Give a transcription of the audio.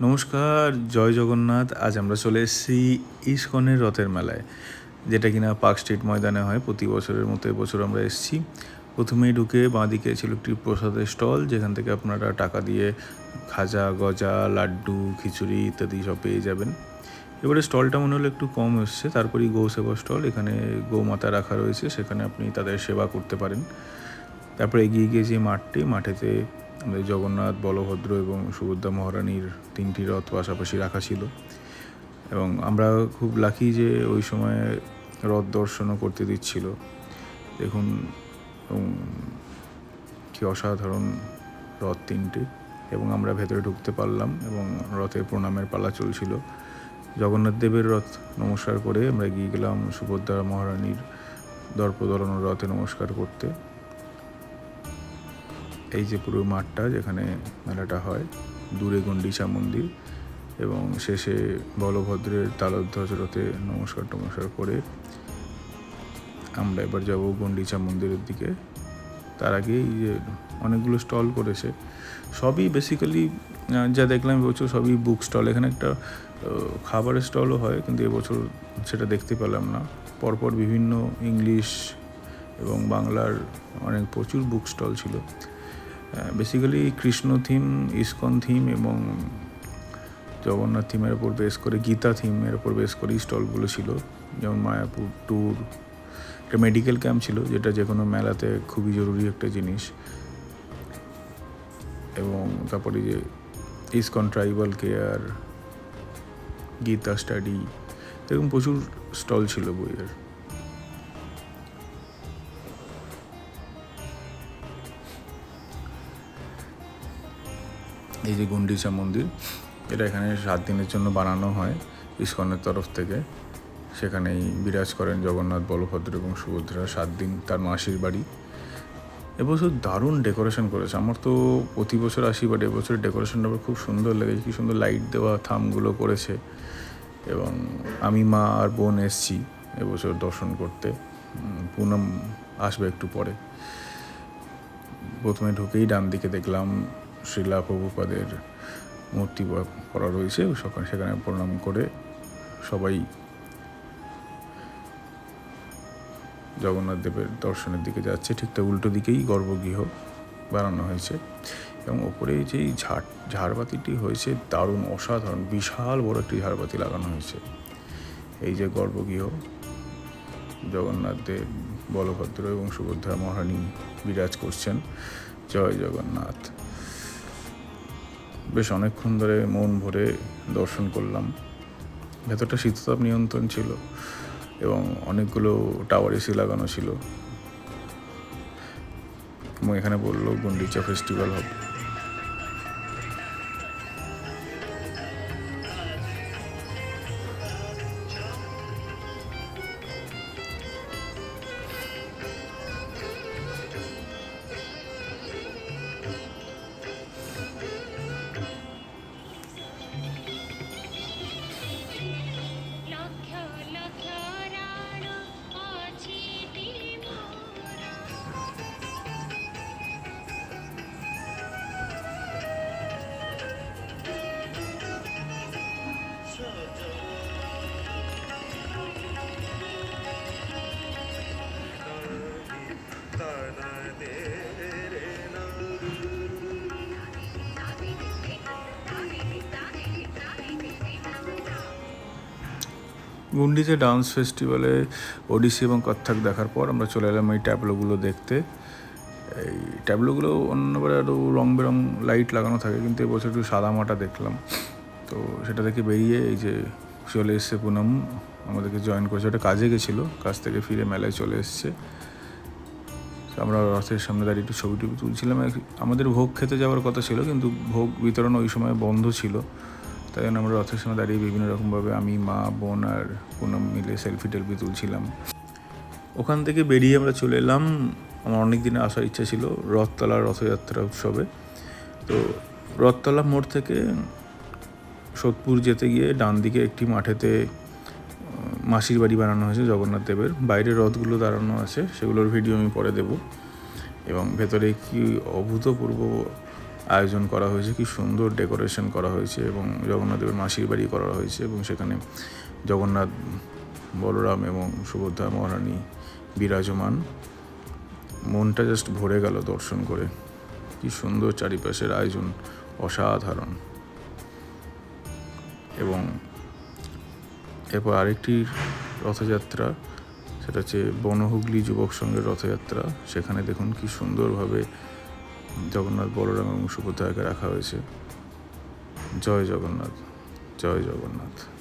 নমস্কার, জয় জগন্নাথ। আজ আমরা চলে এসেছি ইস্কনের রথের মেলায়, যেটা কিনা পার্ক স্ট্রিট ময়দানে হয় প্রতি বছরের মতো এবছর আমরা এসেছি। প্রথমেই ঢুকে বাঁদিকে ছিল একটি প্রসাদের স্টল, যেখান থেকে আপনারা টাকা দিয়ে খাজা, গজা, লাড্ডু, খিচুড়ি ইত্যাদি সব পেয়ে যাবেন। এবারে স্টলটা মনে হলো একটু কম এসছে, তারপরেই গৌ সেবা স্টল, এখানে গৌমাতা রাখা রয়েছে, সেখানে আপনি তাদের সেবা করতে পারেন। তারপরে এগিয়ে গিয়ে যে মাঠেতে আমাদের জগন্নাথ, বলভদ্র এবং সুভদ্রা মহারানীর 3টি রথ পাশাপাশি রাখা ছিল। এবং আমরা খুব লাকি যে ওই সময় রথ দর্শনও করতে দিচ্ছিল। দেখুন কি অসাধারণ রথ 3টি, এবং আমরা ভেতরে ঢুকতে পারলাম এবং রথে প্রণামের পালা চলছিল। জগন্নাথ দেবের রথ নমস্কার করে আমরা এগিয়ে গেলাম সুভদ্রা মহারানীর দর্পদলন রথে নমস্কার করতে। এই যে পুরো মাঠটা যেখানে মেলাটা হয়, দূরে গুন্ডিচা মন্দির এবং শেষে বলভদ্রের তালধ্বজ রথে নমস্কার করে আমরা এবার যাব গুন্ডিচা মন্দিরের দিকে। তার আগে এই যে অনেকগুলো স্টল করেছে, সবই বেসিক্যালি যা দেখলাম এবছর সবই বুক স্টল। এখানে একটা খাবারের স্টলও হয়, কিন্তু এবছর সেটা দেখতে পেলাম না। পরপর বিভিন্ন ইংলিশ এবং বাংলার প্রচুর বুক স্টল ছিল। Basically Krishna theme, ISKCON theme এবং জগন্নাথ থিমের ওপর বেস করে, গীতা থিমের ওপর বেস করেই স্টলগুলো ছিল। যেমন মায়াপুর ট্যুর, একটা মেডিকেল ক্যাম্প ছিল, যেটা যে কোনো মেলাতে খুবই জরুরি একটা জিনিস। এবং তারপরে যে ISKCON tribal care, Gita study, এরকম প্রচুর স্টল ছিল বইয়ের। এই যে গুন্ডিচা মন্দির, এটা এখানে 7 দিনের জন্য বানানো হয় ইস্কনের তরফ থেকে। সেখানেই বিরাজ করেন জগন্নাথ, বলভদ্র এবং সুভদ্রা 7 দিন, তার মাসির বাড়ি। এবছর দারুণ ডেকোরেশন করেছে। আমার তো প্রতি বছর আসি, বাট এবছর ডেকোরেশনটা আমার খুব সুন্দর লেগেছে। কি সুন্দর লাইট দেওয়া থামগুলো করেছে। এবং আমি, মা আর বোন এসছি এবছর দর্শন করতে। পুনম আসবে একটু পরে। প্রথমে ঢুকেই ডান দিকে দেখলাম শ্রীলা প্রভুপাদের মূর্তি করা রয়েছে। সেখানে প্রণাম করে সবাই জগন্নাথ দেবের দর্শনের দিকে যাচ্ছে। ঠিক তার উল্টো দিকেই গর্ভগৃহ বানানো হয়েছে। এবং ওপরে যেই ঝাড়বাতিটি হয়েছে দারুণ, অসাধারণ, বিশাল বড় একটি ঝাড়বাতি লাগানো হয়েছে। এই যে গর্ভগৃহ, জগন্নাথ দেব, বলভদ্র এবং সুভদ্রা মহারানী বিরাজ করছেন। জয় জগন্নাথ। বেশ অনেকক্ষণ ধরে মন ভরে দর্শন করলাম। ভেতরটা শীততাপ নিয়ন্ত্রণ ছিল এবং অনেকগুলো টাওয়ার এসি লাগানো ছিল। এবং এখানে বললো গুন্ডিচা ফেস্টিভ্যাল হবে। গুন্ডিচা ডান্স ফেস্টিভ্যালে ওডিসি এবং কত্থক দেখার পর আমরা চলে এলাম এই ট্যাবলোগুলো দেখতে। এই ট্যাবলোগুলো অন্যবার আরও রং বেরং লাইট লাগানো থাকে, কিন্তু এবছর একটু সাদামাটা দেখলাম। তো সেটা দেখে বেরিয়ে এই যে চলে এসছে পুনম, আমাদেরকে জয়েন করেছে। ওটা কাজে গেছিলো, কাজ থেকে ফিরে মেলায় চলে এসছে। আমরা রথের সামনে দাঁড়িয়ে একটু ছবি তুলছিলাম। আমাদের ভোগ খেতে যাওয়ার কথা ছিল, কিন্তু ভোগ বিতরণ ওই সময় বন্ধ ছিল। তাই জন্য আমরা রথের সামনে দাঁড়িয়ে বিভিন্ন রকমভাবে আমি, মা, বোন আর পুনম মিলে সেলফি তুলছিলাম। ওখান থেকে বেরিয়ে আমরা চলে এলাম, আমার অনেক দিনে আসার ইচ্ছা ছিল, রথতলা রথযাত্রা উৎসবে। তো রথতলা মোড় থেকে সোদপুর যেতে গিয়ে ডান দিকে একটি মাঠেতে মাসির বাড়ি বানানো হয়েছে জগন্নাথ দেবের। বাইরে রথগুলো দাঁড়ানো আছে, সেগুলোর ভিডিও আমি পরে দেব। এবং ভেতরে কি অভূতপূর্ব আয়োজন করা হয়েছে, কি সুন্দর ডেকোরেশন করা হয়েছে এবং জগন্নাথদেবের মাসির বাড়ি করা হয়েছে এবং সেখানে জগন্নাথ, বলরাম এবং সুভদ্রা মহারানী বিরাজমান। মনটা জাস্ট ভরে গেল দর্শন করে, কি সুন্দর চারিপাশের আয়োজন, অসাধারণ। এবং এরপর আরেকটি রথযাত্রা, সেটা হচ্ছে বনহুগলি যুবক সংঘের রথযাত্রা। সেখানে দেখুন কি সুন্দরভাবে জগন্নাথ, বলরাম এবং সুভদ্রাকে রাখা হয়েছে। জয় জগন্নাথ, জয় জগন্নাথ।